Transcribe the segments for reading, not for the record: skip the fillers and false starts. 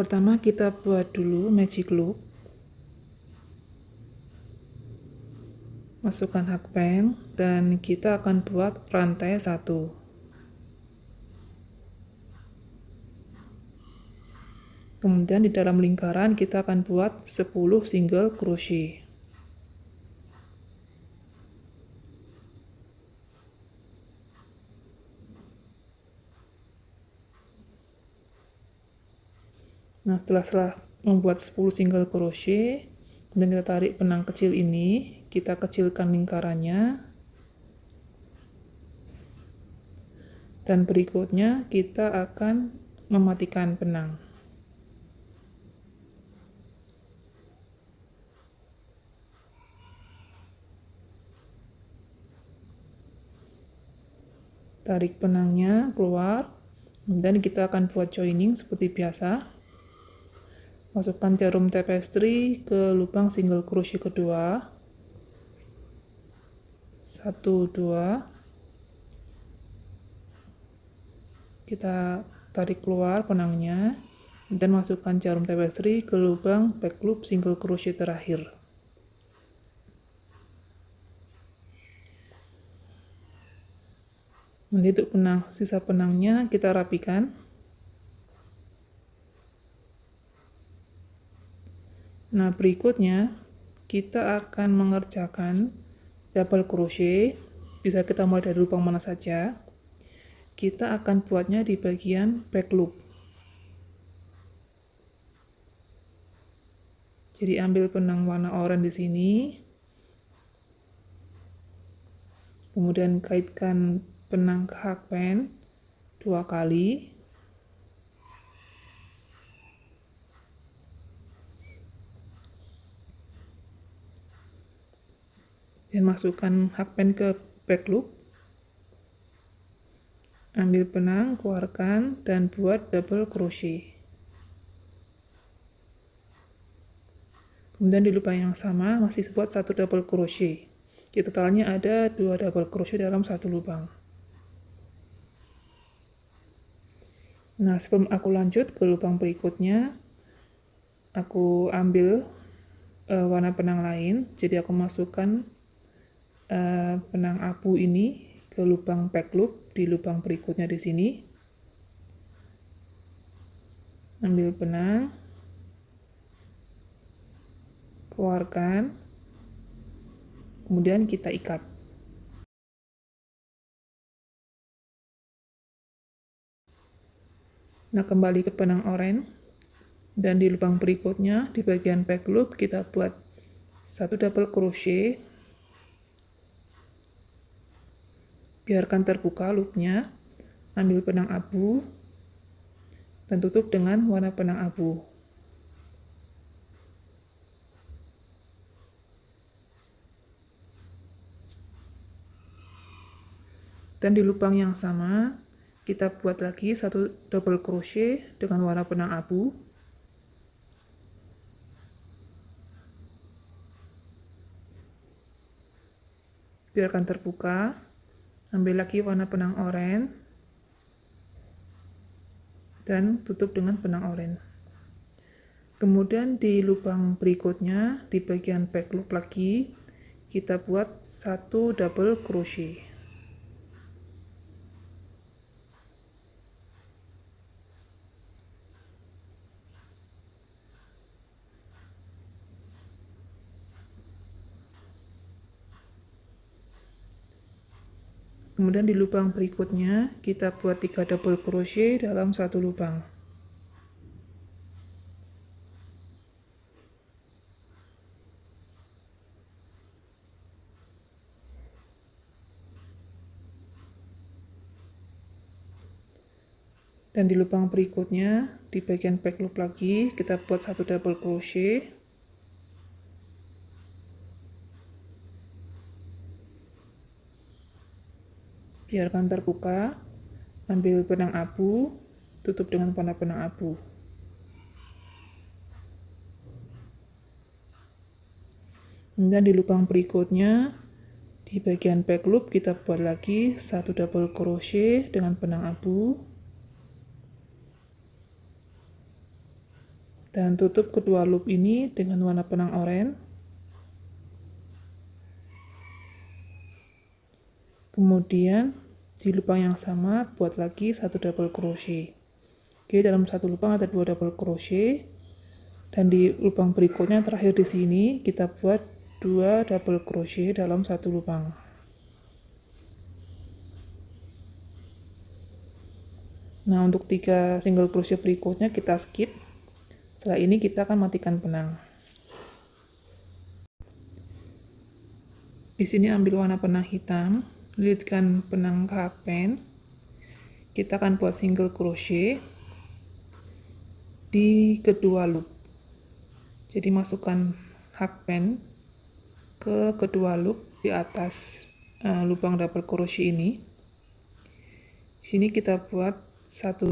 Pertama kita buat dulu magic loop. Masukkan hakpen dan kita akan buat rantai 1. Kemudian di dalam lingkaran kita akan buat 10 single crochet. Nah, setelah membuat 10 single crochet, kemudian kita tarik benang kecil ini, kita kecilkan lingkarannya. Dan berikutnya kita akan mematikan benang. Tarik benangnya keluar, kemudian kita akan buat joining seperti biasa. Masukkan jarum tapestry ke lubang single crochet kedua. 1, 2. Kita tarik keluar benangnya, dan masukkan jarum tapestry ke lubang back loop single crochet terakhir. Nanti untuk sisa benangnya kita rapikan. Nah, berikutnya kita akan mengerjakan double crochet. Bisa kita mulai dari lubang mana saja. Kita akan buatnya di bagian back loop. Jadi ambil benang warna oranye di sini. Kemudian kaitkan benang ke hakpen 2 kali. Dan masukkan hakpen ke back loop. Ambil benang, keluarkan, dan buat double crochet. Kemudian di lubang yang sama masih buat 1 double crochet. Jadi totalnya ada 2 double crochet dalam 1 lubang. Nah, sebelum aku lanjut ke lubang berikutnya, aku ambil warna benang lain. Jadi aku masukkan benang abu ini ke lubang back loop di lubang berikutnya di sini. Ambil benang, keluarkan, kemudian kita ikat. Nah, kembali ke benang oranye, dan di lubang berikutnya di bagian back loop kita buat 1 double crochet. Biarkan terbuka loopnya, ambil benang abu, dan tutup dengan warna benang abu. Dan di lubang yang sama, kita buat lagi 1 double crochet dengan warna benang abu. Biarkan terbuka, ambil lagi warna benang oranye, dan tutup dengan benang oranye. Kemudian di lubang berikutnya, di bagian back loop lagi, kita buat 1 double crochet. Kemudian di lubang berikutnya, kita buat 3 double crochet dalam 1 lubang. Dan di lubang berikutnya, di bagian back loop lagi, kita buat 1 double crochet. Biarkan terbuka, ambil benang abu, tutup dengan warna benang abu. Kemudian di lubang berikutnya, di bagian back loop kita buat lagi 1 double crochet dengan benang abu. Dan tutup kedua loop ini dengan warna benang oranye. Kemudian di lubang yang sama buat lagi satu double crochet. Oke, dalam satu lubang ada 2 double crochet, dan di lubang berikutnya terakhir di sini kita buat 2 double crochet dalam satu lubang. Nah, untuk 3 single crochet berikutnya kita skip. Setelah ini kita akan matikan benang. Di sini ambil warna benang hitam, lilitkan benang hakpen. Kita akan buat single crochet di kedua loop. Jadi masukkan hakpen ke kedua loop di atas lubang double crochet ini. Sini kita buat satu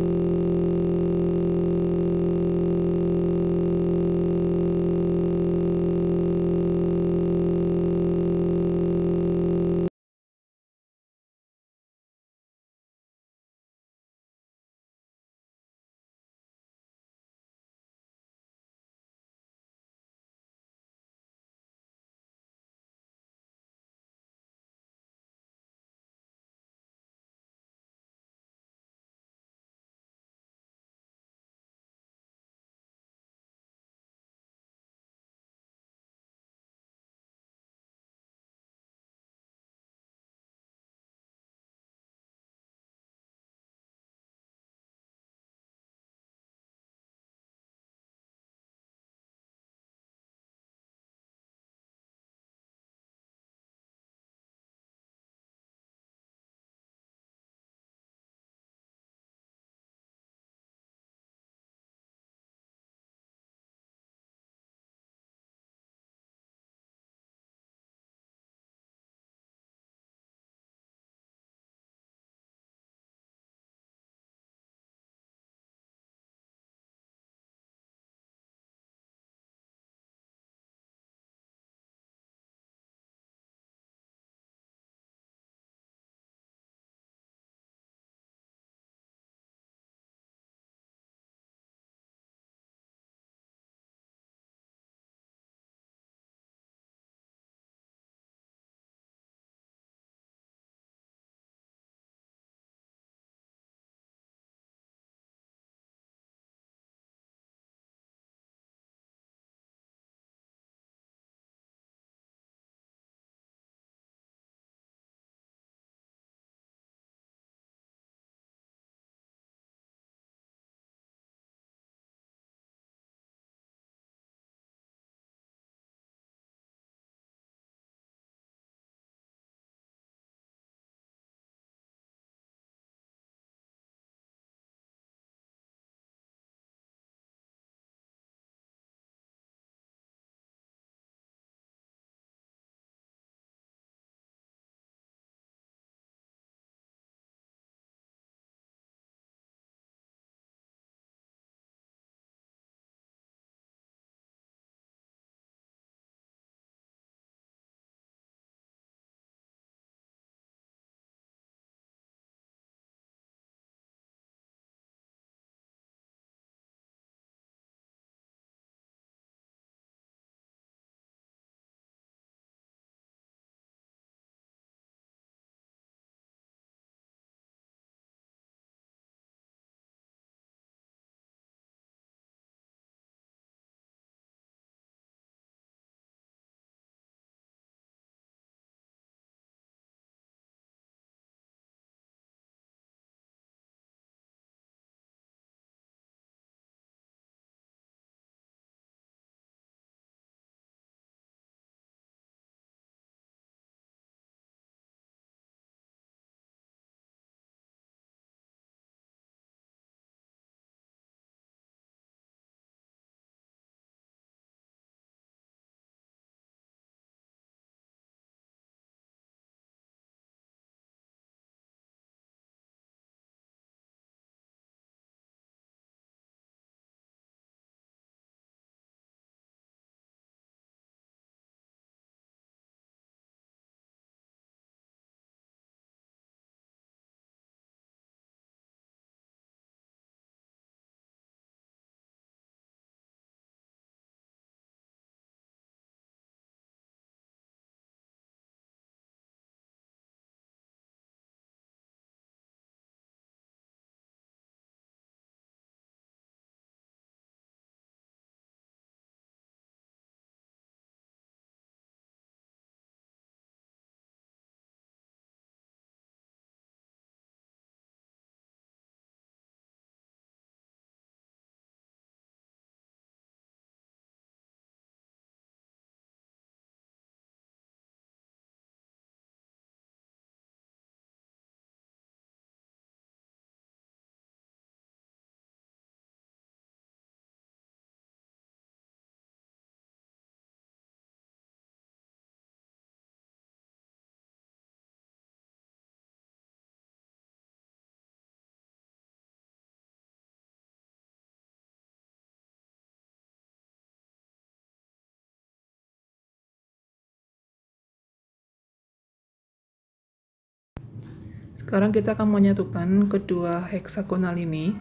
Sekarang kita akan menyatukan kedua heksagonal ini.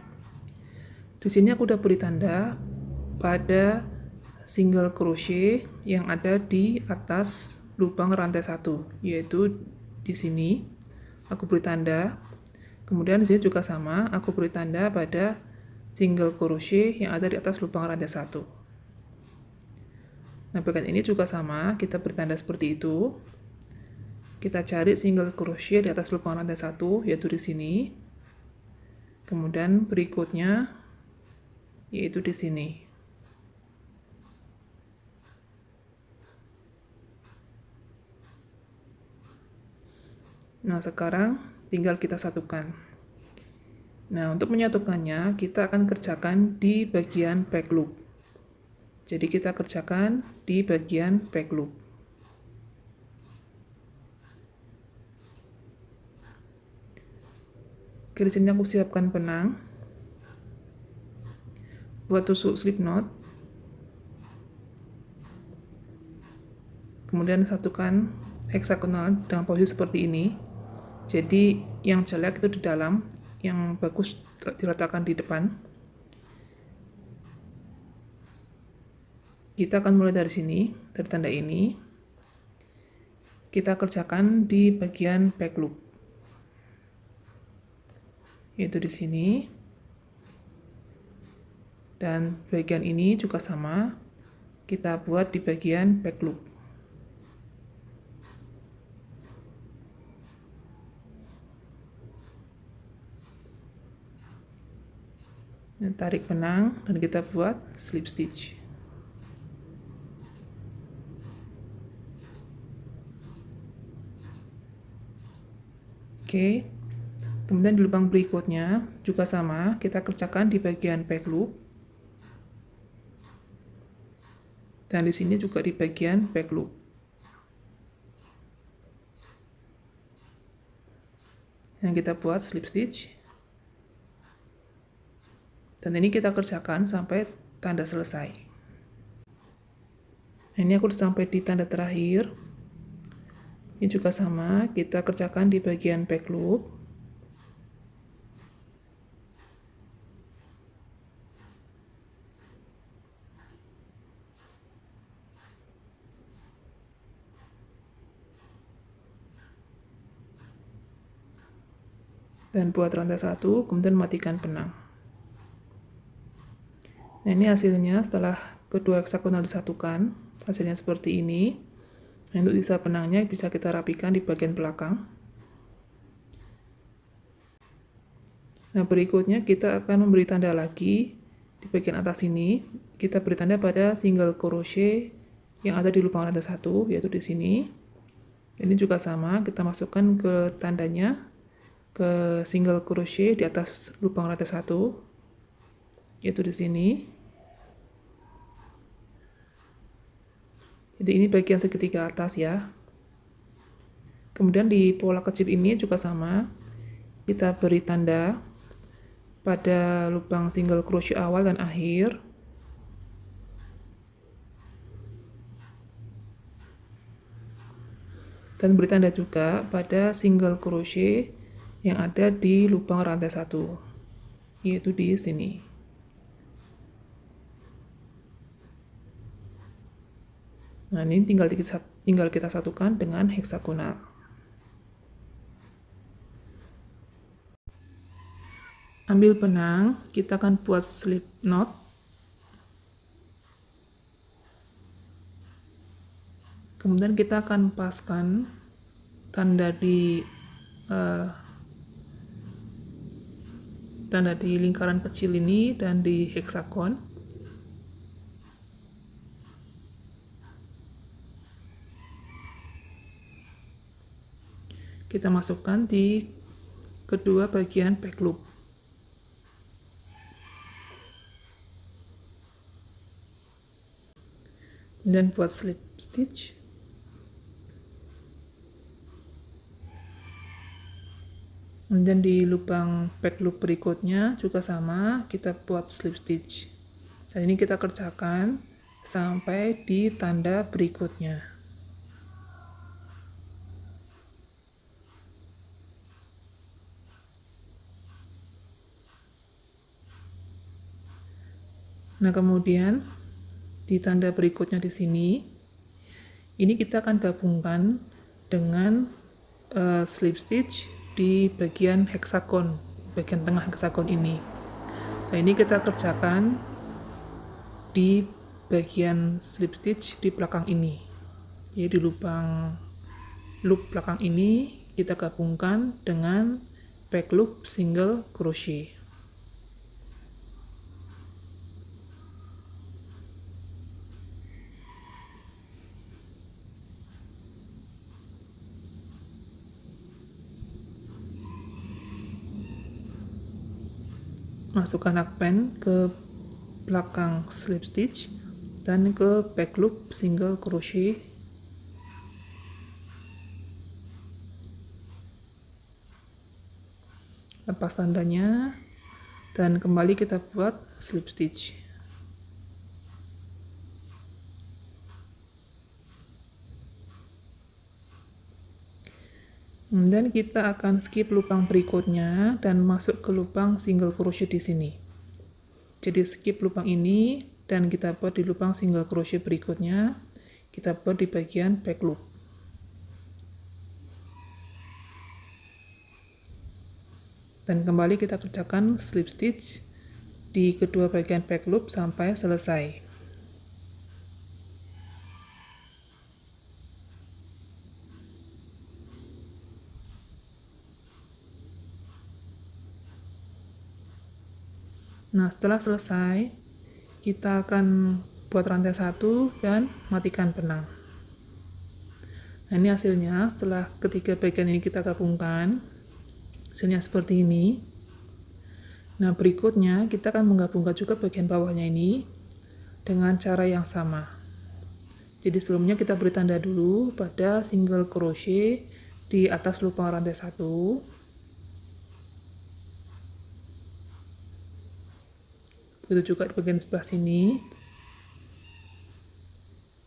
Di sini aku udah beri tanda pada single crochet yang ada di atas lubang rantai 1, yaitu di sini. Aku beri tanda. Kemudian di sini juga sama, aku beri tanda pada single crochet yang ada di atas lubang rantai 1. Nah, bagian ini juga sama, kita beri tanda seperti itu. Kita cari single crochet di atas lubang rantai 1, yaitu di sini. Kemudian berikutnya yaitu di sini. Nah, sekarang tinggal kita satukan. Nah, untuk menyatukannya, kita akan kerjakan di bagian back loop. Jadi kita kerjakan di bagian back loop. Oke, di sini aku siapkan benang buat tusuk slip knot. Kemudian satukan heksagonal dengan posisi seperti ini. Jadi yang jelek itu di dalam, yang bagus diletakkan di depan. Kita akan mulai dari sini, dari tanda ini. Kita kerjakan di bagian back loop, yaitu di sini. Dan bagian ini juga sama, kita buat di bagian back loop. Dan tarik benang dan kita buat slip stitch. Oke, kemudian di lubang berikutnya juga sama, kita kerjakan di bagian back loop. Dan di sini juga di bagian back loop. Yang kita buat slip stitch. Dan ini kita kerjakan sampai tanda selesai. Nah, ini aku sudah sampai di tanda terakhir. Ini juga sama, kita kerjakan di bagian back loop. Dan buat rantai 1, kemudian matikan benang. Nah, ini hasilnya setelah kedua heksagonal disatukan, hasilnya seperti ini. Nah, untuk sisa benangnya bisa kita rapikan di bagian belakang. Nah, berikutnya kita akan memberi tanda lagi di bagian atas ini. Kita beri tanda pada single crochet yang ada di lubang rantai 1, yaitu di sini. Ini juga sama, kita masukkan ke tandanya, ke single crochet di atas lubang rantai 1, yaitu di sini. Jadi ini bagian segitiga atas ya. Kemudian di pola kecil ini juga sama, kita beri tanda pada lubang single crochet awal dan akhir. Dan beri tanda juga pada single crochet yang ada di lubang rantai 1, yaitu di sini. Nah, ini tinggal kita satukan dengan heksagonal. Ambil benang, kita akan buat slip knot. Kemudian kita akan paskan tanda di lingkaran kecil ini dan di heksagon. Kita masukkan di kedua bagian back loop. Dan buat slip stitch. Dan di lubang back loop berikutnya juga sama, kita buat slip stitch. Dan ini kita kerjakan sampai di tanda berikutnya. Nah, kemudian di tanda berikutnya di sini, ini kita akan gabungkan dengan slip stitch di bagian hexagon, bagian tengah hexagon ini. Nah, ini kita kerjakan di bagian slip stitch di belakang ini. Jadi di lubang loop belakang ini kita gabungkan dengan back loop single crochet. Masukkan hakpen ke belakang slip stitch dan ke back loop single crochet. Lepas tandanya dan kembali kita buat slip stitch. Kemudian kita akan skip lubang berikutnya dan masuk ke lubang single crochet di sini. Jadi skip lubang ini dan kita buat di lubang single crochet berikutnya, kita buat di bagian back loop. Dan kembali kita kerjakan slip stitch di kedua bagian back loop sampai selesai. Nah, setelah selesai, kita akan buat rantai 1 dan matikan benang. Nah, ini hasilnya setelah ketiga bagian ini kita gabungkan, hasilnya seperti ini. Nah, berikutnya kita akan menggabungkan juga bagian bawahnya ini dengan cara yang sama. Jadi sebelumnya kita beri tanda dulu pada single crochet di atas lubang rantai 1. Begitu juga di bagian sebelah sini.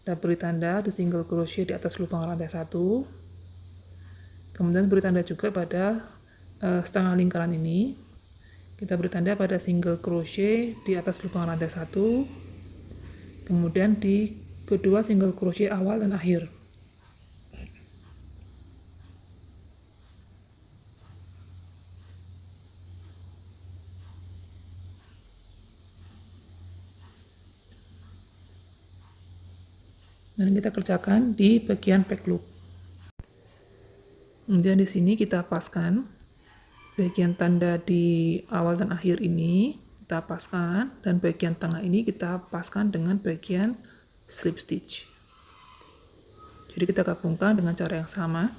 Kita beri tanda di single crochet di atas lubang rantai 1. Kemudian beri tanda juga pada setengah lingkaran ini. Kita beri tanda pada single crochet di atas lubang rantai 1. Kemudian di kedua single crochet awal dan akhir. Dan kita kerjakan di bagian back loop. Kemudian di sini kita paskan bagian tanda di awal dan akhir ini, kita paskan, dan bagian tengah ini kita paskan dengan bagian slip stitch. Jadi kita gabungkan dengan cara yang sama,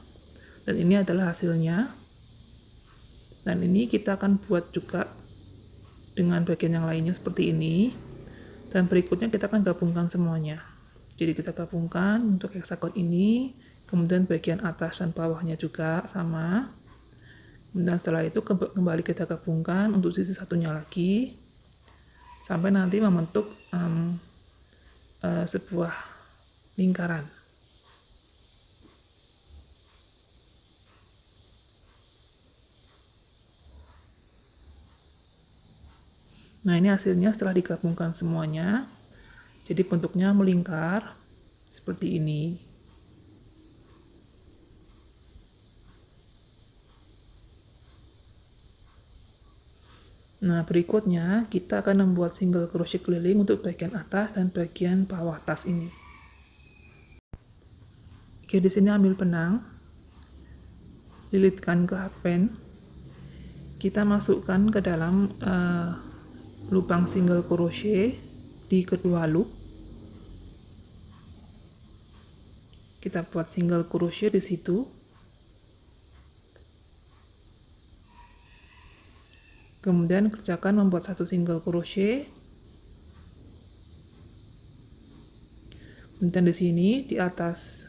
dan ini adalah hasilnya. Dan ini kita akan buat juga dengan bagian yang lainnya seperti ini, dan berikutnya kita akan gabungkan semuanya. Jadi kita gabungkan untuk hexagon ini, kemudian bagian atas dan bawahnya juga sama. Dan setelah itu kembali kita gabungkan untuk sisi satunya lagi, sampai nanti membentuk sebuah lingkaran. Nah, ini hasilnya setelah digabungkan semuanya. Jadi bentuknya melingkar seperti ini. Nah, berikutnya kita akan membuat single crochet keliling untuk bagian atas dan bagian bawah tas ini. Oke, di sini ambil benang, lilitkan ke hakpen. Kita masukkan ke dalam lubang single crochet di kedua loop. Kita buat single crochet di situ. Kemudian kerjakan membuat satu single crochet. Kemudian di sini di atas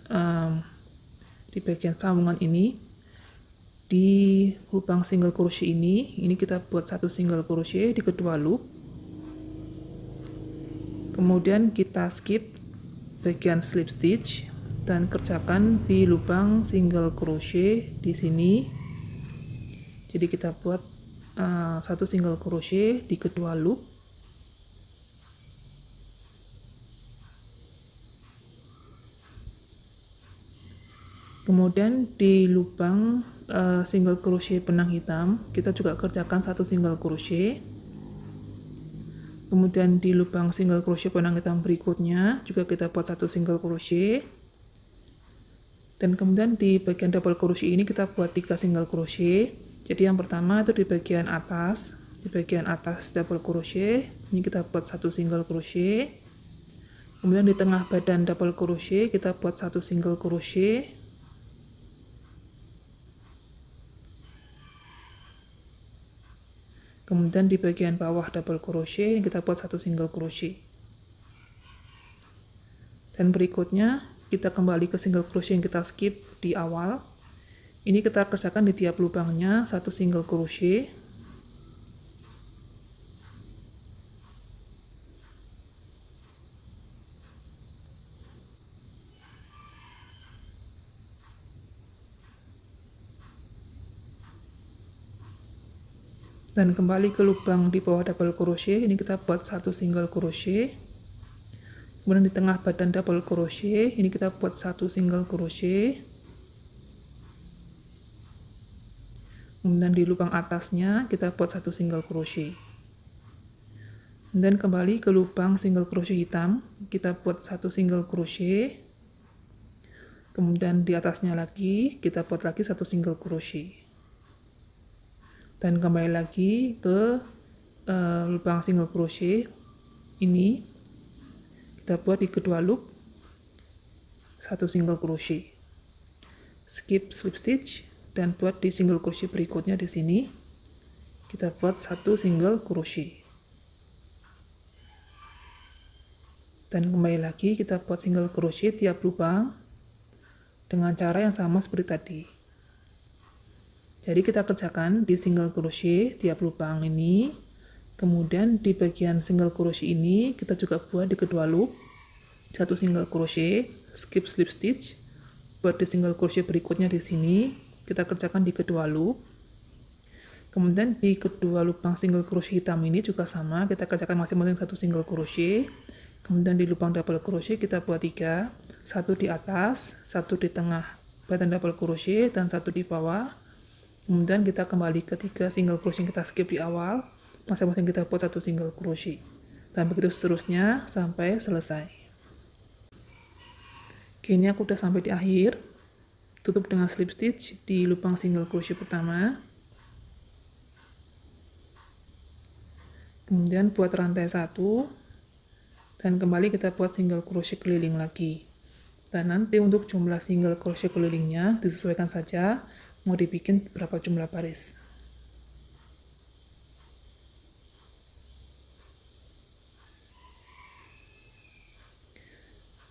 di bagian sambungan ini, di lubang single crochet ini kita buat satu single crochet di kedua loop. Kemudian kita skip bagian slip stitch dan kerjakan di lubang single crochet di sini. Jadi kita buat satu single crochet di kedua loop. Kemudian di lubang single crochet benang hitam kita juga kerjakan 1 single crochet. Kemudian di lubang single crochet benang hitam berikutnya juga kita buat 1 single crochet. Dan kemudian di bagian double crochet ini kita buat 3 single crochet. Jadi yang pertama itu di bagian atas double crochet, ini kita buat 1 single crochet. Kemudian di tengah badan double crochet kita buat 1 single crochet. Kemudian di bagian bawah double crochet kita buat 1 single crochet. Dan berikutnya kita kembali ke single crochet yang kita skip di awal. Ini kita kerjakan di tiap lubangnya 1 single crochet. Dan kembali ke lubang di bawah double crochet, ini kita buat 1 single crochet. Kemudian di tengah badan double crochet, ini kita buat 1 single crochet. Kemudian di lubang atasnya kita buat 1 single crochet. Dan kembali ke lubang single crochet hitam, kita buat 1 single crochet. Kemudian di atasnya lagi kita buat lagi 1 single crochet. Dan kembali lagi ke lubang single crochet ini, kita buat di kedua loop 1 single crochet, skip slip stitch, dan buat di single crochet berikutnya di sini kita buat 1 single crochet. Dan kembali lagi kita buat single crochet tiap lubang dengan cara yang sama seperti tadi. Jadi kita kerjakan di single crochet tiap lubang ini, kemudian di bagian single crochet ini kita juga buat di kedua loop 1 single crochet, skip slip stitch, buat di single crochet berikutnya di sini kita kerjakan di kedua loop. Kemudian di kedua lubang single crochet hitam ini juga sama, kita kerjakan masing-masing 1 single crochet. Kemudian di lubang double crochet kita buat 3, 1 di atas, 1 di tengah badan double crochet, dan 1 di bawah. Kemudian kita kembali ke 3 single crochet yang kita skip di awal, masing-masing kita buat 1 single crochet. Dan begitu seterusnya sampai selesai. Oke, ini aku udah sampai di akhir. Tutup dengan slip stitch di lubang single crochet pertama. Kemudian buat rantai 1, dan kembali kita buat single crochet keliling lagi. Dan nanti untuk jumlah single crochet kelilingnya disesuaikan saja mau dibikin berapa jumlah baris.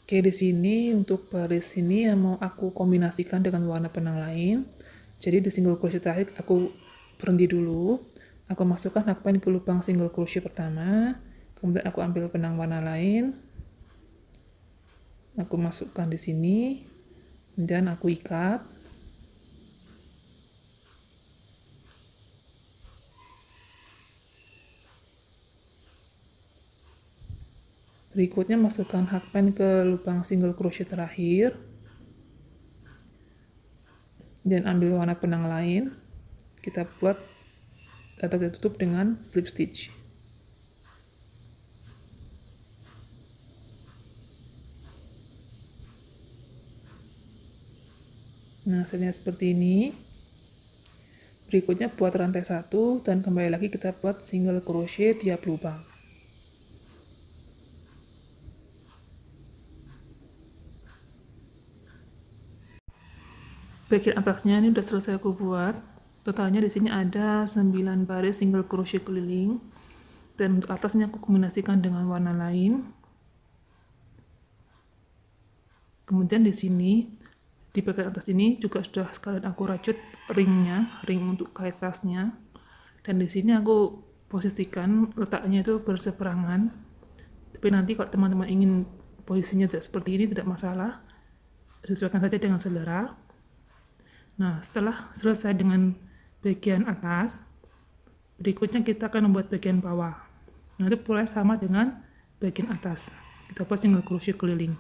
Oke, di sini untuk baris ini yang mau aku kombinasikan dengan warna benang lain. Jadi di single crochet terakhir aku berhenti dulu. Aku masukkan hakpan ke lubang single crochet pertama. Kemudian aku ambil benang warna lain. Aku masukkan di sini. Kemudian aku ikat. Berikutnya masukkan hakpan ke lubang single crochet terakhir. Dan ambil warna benang lain. Kita buat atau kita tutup dengan slip stitch. Nah, hasilnya seperti ini. Berikutnya buat rantai 1 dan kembali lagi kita buat single crochet tiap lubang. Bagian atasnya ini udah selesai aku buat. Totalnya di sini ada 9 baris single crochet keliling. Dan untuk atasnya aku kombinasikan dengan warna lain. Kemudian di sini di bagian atas ini juga sudah sekalian aku rajut ringnya, ring untuk kait tasnya. Dan di sini aku posisikan letaknya itu berseberangan. Tapi nanti kalau teman-teman ingin posisinya tidak seperti ini tidak masalah. Sesuaikan saja dengan selera. Nah, setelah selesai dengan bagian atas, berikutnya kita akan membuat bagian bawah. Nah, itu mulai sama dengan bagian atas. Kita buat single crochet keliling.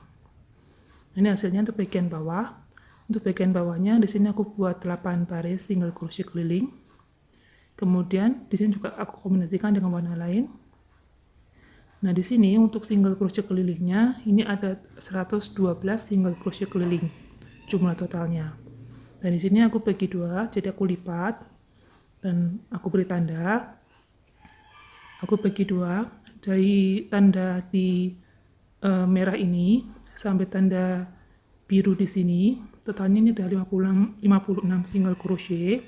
Ini hasilnya untuk bagian bawah. Untuk bagian bawahnya, di sini aku buat 8 baris single crochet keliling. Kemudian di sini juga aku kombinasikan dengan warna lain. Nah, di sini untuk single crochet kelilingnya, ini ada 112 single crochet keliling jumlah totalnya. Dan di sini aku bagi dua, jadi aku lipat dan aku beri tanda. Aku bagi dua, dari tanda di merah ini sampai tanda biru di sini, totalnya ini ada 56 single crochet.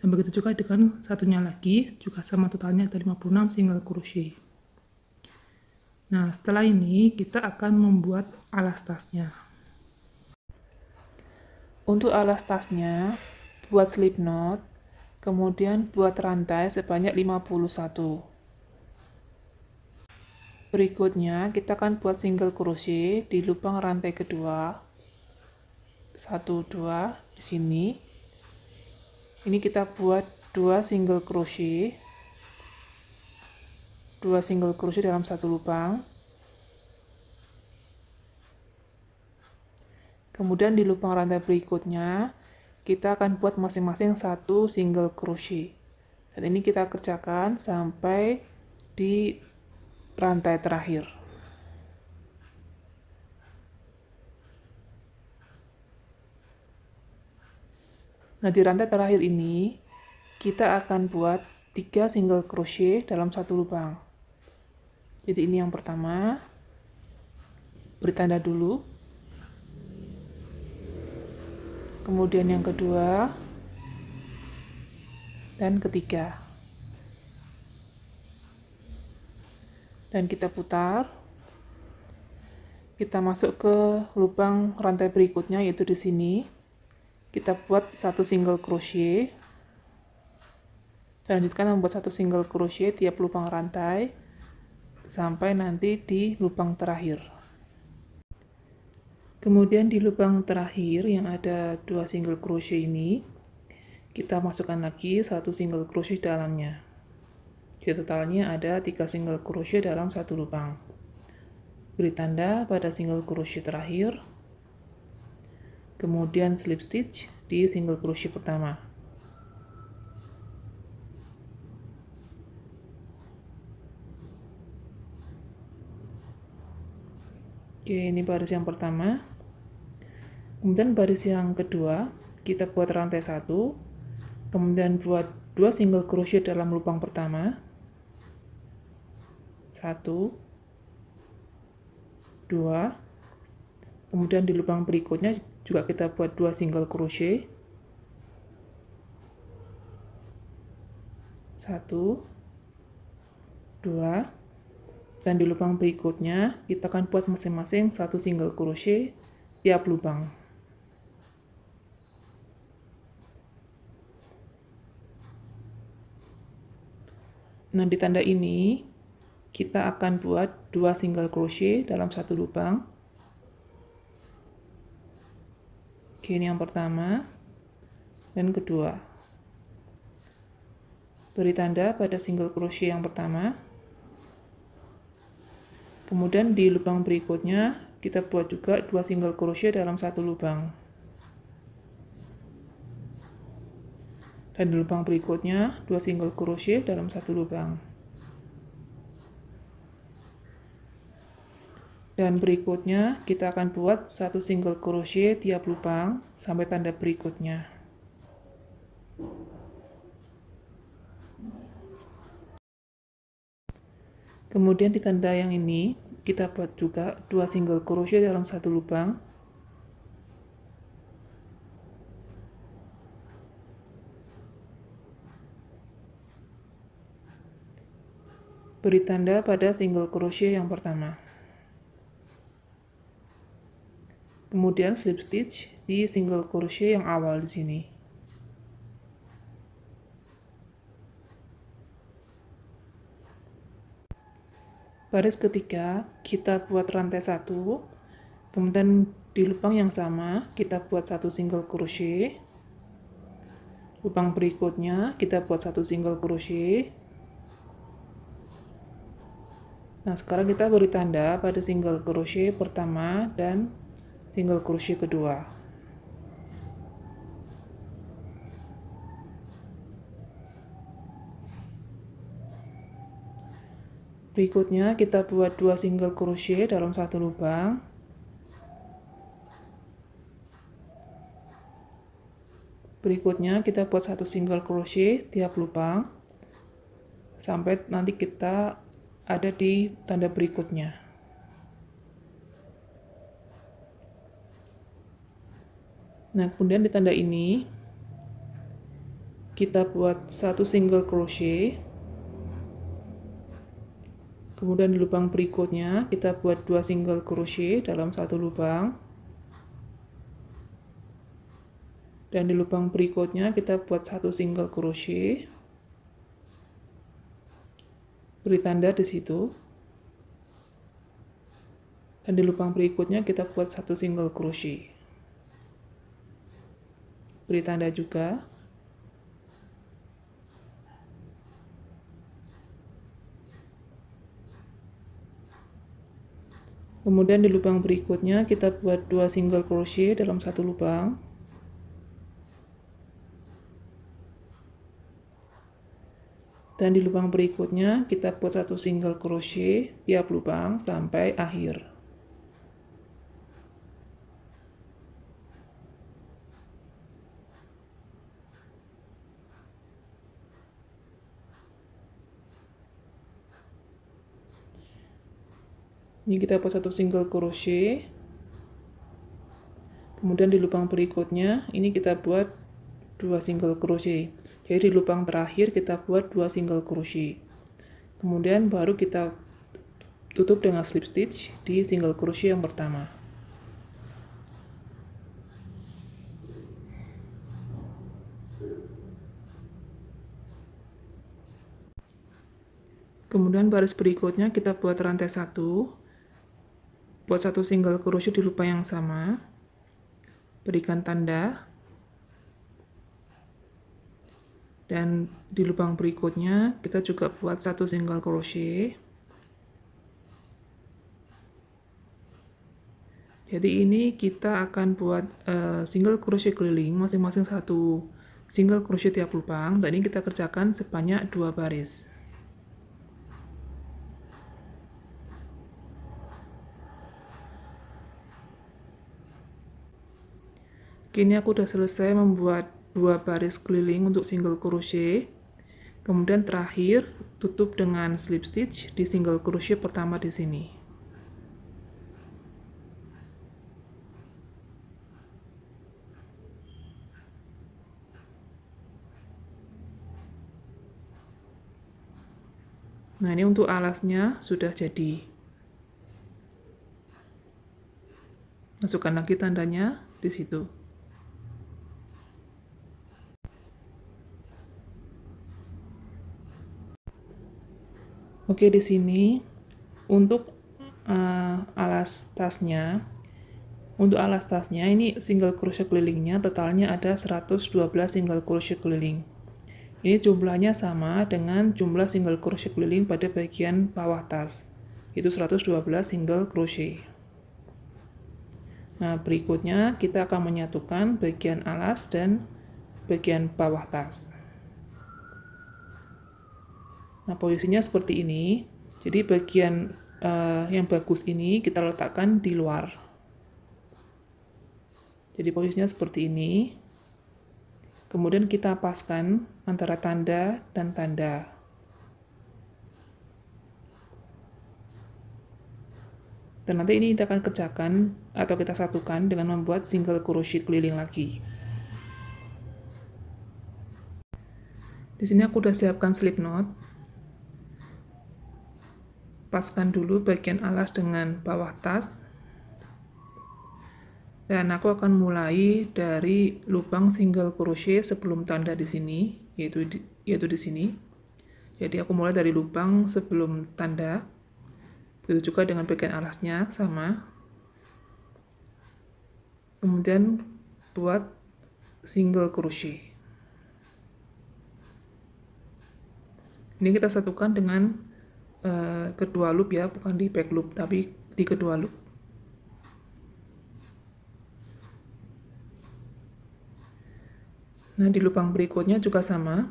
Dan begitu juga dengan satunya lagi, juga sama, totalnya ada 56 single crochet. Nah, setelah ini kita akan membuat alas tasnya. Untuk alas tasnya, buat slip knot, kemudian buat rantai sebanyak 51. Berikutnya, kita akan buat single crochet di lubang rantai kedua. 1, 2 di sini. Ini kita buat 2 single crochet. 2 single crochet dalam satu lubang. Kemudian di lubang rantai berikutnya, kita akan buat masing-masing 1 single crochet. Dan ini kita kerjakan sampai di rantai terakhir. Nah, di rantai terakhir ini, kita akan buat 3 single crochet dalam satu lubang. Jadi ini yang pertama, beri tanda dulu. Kemudian yang kedua, dan ketiga. Dan kita putar. Kita masuk ke lubang rantai berikutnya, yaitu di sini. Kita buat 1 single crochet. Dan lanjutkan membuat 1 single crochet tiap lubang rantai sampai nanti di lubang terakhir. Kemudian di lubang terakhir yang ada 2 single crochet ini, kita masukkan lagi 1 single crochet dalamnya. Jadi totalnya ada 3 single crochet dalam satu lubang. Beri tanda pada single crochet terakhir. Kemudian slip stitch di single crochet pertama. Oke, ini baris yang pertama. Kemudian baris yang kedua, kita buat rantai 1, kemudian buat 2 single crochet dalam lubang pertama. 1, 2. Kemudian di lubang berikutnya juga kita buat 2 single crochet. 1, 2. Dan di lubang berikutnya kita akan buat masing-masing 1 single crochet tiap lubang. Nah, di tanda ini kita akan buat 2 single crochet dalam satu lubang. Oke, ini yang pertama dan kedua. Beri tanda pada single crochet yang pertama. Kemudian di lubang berikutnya kita buat juga 2 single crochet dalam satu lubang. Dan di lubang berikutnya 2 single crochet dalam satu lubang. Dan berikutnya kita akan buat 1 single crochet tiap lubang sampai tanda berikutnya. Kemudian di tanda yang ini kita buat juga 2 single crochet dalam satu lubang. Beri tanda pada single crochet yang pertama. Kemudian slip stitch di single crochet yang awal di sini. Baris ketiga kita buat rantai 1, kemudian di lubang yang sama kita buat 1 single crochet. Lubang berikutnya kita buat 1 single crochet. Nah, sekarang kita beri tanda pada single crochet pertama dan single crochet kedua. Berikutnya kita buat 2 single crochet dalam satu lubang. Berikutnya kita buat 1 single crochet tiap lubang sampai nanti kita ada di tanda berikutnya. Nah, kemudian di tanda ini kita buat 1 single crochet. Kemudian di lubang berikutnya kita buat 2 single crochet dalam satu lubang. Dan di lubang berikutnya kita buat 1 single crochet. Beri tanda di situ. Dan di lubang berikutnya kita buat 1 single crochet. Beri tanda juga. Kemudian di lubang berikutnya kita buat 2 single crochet dalam satu lubang. Dan di lubang berikutnya kita buat 1 single crochet tiap lubang sampai akhir. Ini kita buat 1 single crochet. Kemudian di lubang berikutnya ini kita buat 2 single crochet. Jadi di lubang terakhir kita buat 2 single crochet. Kemudian baru kita tutup dengan slip stitch di single crochet yang pertama. Kemudian baris berikutnya kita buat rantai 1. Buat 1 single crochet di lubang yang sama. Berikan tanda. Dan di lubang berikutnya kita juga buat 1 single crochet. Jadi ini kita akan buat single crochet keliling masing-masing 1 single crochet tiap lubang. Dan ini kita kerjakan sebanyak 2 baris. Kini aku udah selesai membuat 2 baris keliling untuk single crochet. Kemudian terakhir tutup dengan slip stitch di single crochet pertama di sini. Nah, ini untuk alasnya sudah jadi. Masukkan lagi tandanya di situ. Oke, di sini untuk alas tasnya, ini single crochet kelilingnya totalnya ada 112 single crochet keliling. Ini jumlahnya sama dengan jumlah single crochet keliling pada bagian bawah tas, itu 112 single crochet. Nah, berikutnya kita akan menyatukan bagian alas dan bagian bawah tas. Nah, posisinya seperti ini. Jadi bagian yang bagus ini kita letakkan di luar. Jadi posisinya seperti ini. Kemudian kita paskan antara tanda dan tanda. Dan nanti ini kita akan kerjakan atau kita satukan dengan membuat single crochet keliling lagi. Di sini aku udah siapkan slip knot. Paskan dulu bagian alas dengan bawah tas. Dan aku akan mulai dari lubang single crochet sebelum tanda di sini, yaitu di sini. Jadi aku mulai dari lubang sebelum tanda. Begitu juga dengan bagian alasnya sama. Kemudian buat single crochet. Ini kita satukan dengan kedua loop ya, bukan di back loop tapi di kedua loop. Nah, di lubang berikutnya juga sama.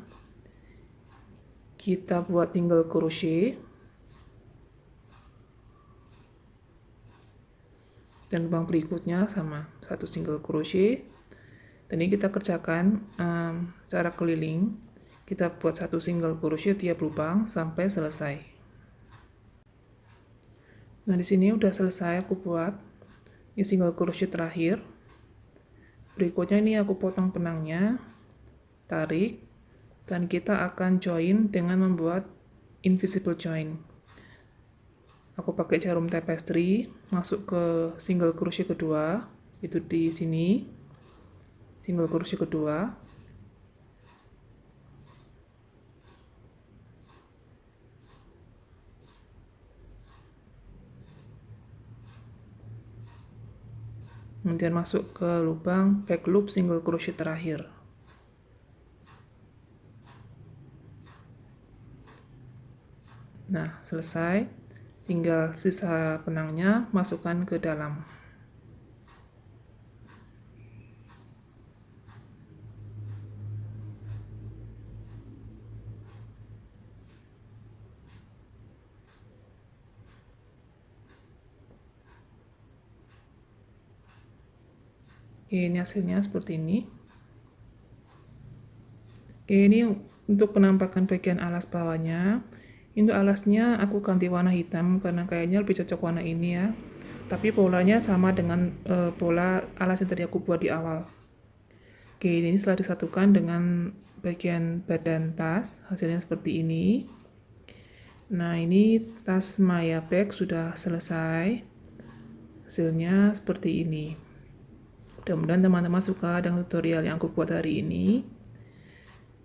Kita buat single crochet. dan lubang berikutnya sama, 1 single crochet. Dan ini kita kerjakan secara keliling. Kita buat 1 single crochet tiap lubang sampai selesai. Nah, di sini udah selesai aku buat. Ini single crochet terakhir. Berikutnya ini aku potong benangnya, tarik, dan kita akan join dengan membuat invisible join. Aku pakai jarum tapestry, masuk ke single crochet kedua, itu di sini, single crochet kedua. Kemudian masuk ke lubang back loop single crochet terakhir. Nah, selesai. Tinggal sisa benangnya masukkan ke dalam. Oke, ini hasilnya seperti ini. Oke, ini untuk penampakan bagian alas bawahnya. Untuk alasnya aku ganti warna hitam karena kayaknya lebih cocok warna ini ya. Tapi polanya sama dengan pola alas yang tadi aku buat di awal. Oke, ini setelah disatukan dengan bagian badan tas, hasilnya seperti ini. Nah, ini tas Maya Bag sudah selesai. Hasilnya seperti ini. Mudah-mudahan teman-teman suka dengan tutorial yang aku buat hari ini.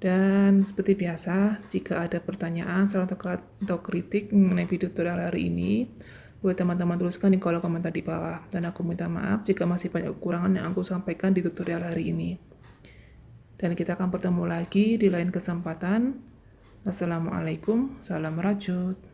Dan seperti biasa, jika ada pertanyaan, saran atau kritik mengenai video tutorial hari ini, boleh teman-teman tuliskan di kolom komentar di bawah. Dan aku minta maaf jika masih banyak kekurangan yang aku sampaikan di tutorial hari ini. Dan kita akan bertemu lagi di lain kesempatan. Wassalamualaikum, salam rajut.